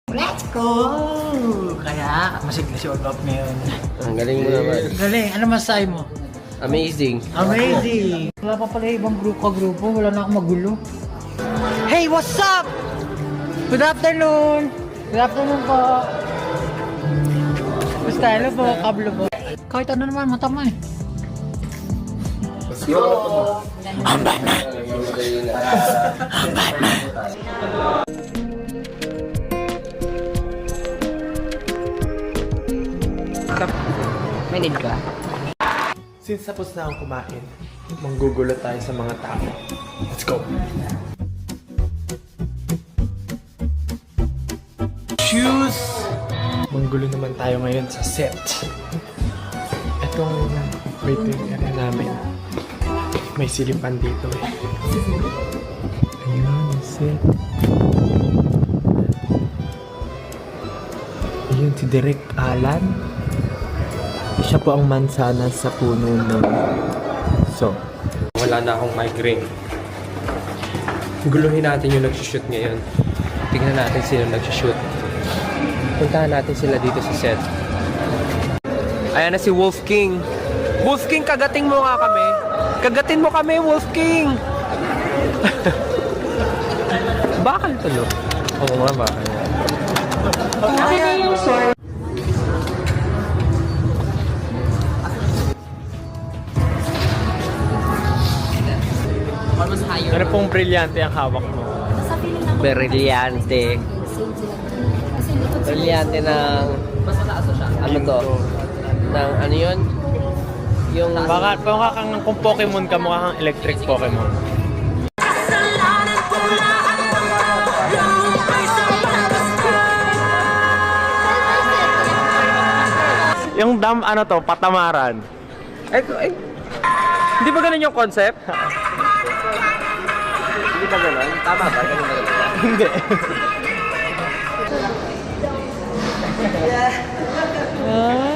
Let's go! Kaya, masigla si Orgap ngayon. Ang galing mo naman. Galing, ano masahe mo? Amazing. Amazing! Wala pa pala ibang grupo, wala na akong magulo. Hey, what's up? Good afternoon! Good afternoon po. Basta, hello po, kablo po. Kahit ano naman, matama eh. Ang Batman! Ang Batman! May need ka? Since tapos na akong kumain, manggugulo tayo sa mga tao. Let's go! Shoes! Manggulo naman tayo ngayon sa set. Itong waiting area namin. May silipan dito eh. Ayun, yung set. Ayun, si Direk Alan. Siya po ang mansanas sa puno ng... So, Wala na akong migraine. Guluhin natin yung nag-shoot ngayon. Tingnan natin sino nag-shoot. Puntahan natin sila dito sa set. Ayan na si Wolf King. Wolf King, kagating mo nga kami. Kagatin mo kami, Wolf King! Bakal tulo. Oo nga, bakal. ano pong brilyante ang hawak mo? Brilyante. Brilyante ng... Ano to? Ng ano yun? Yung... Baka kung Pokemon ka, mukha kang electric Pokemon. Yung dam, ano to, patamaran. Ay, hindi ba ganun yung concept? Hindi ba ganun? Tama ba? Ganun ba ganun? Hindi. Ah,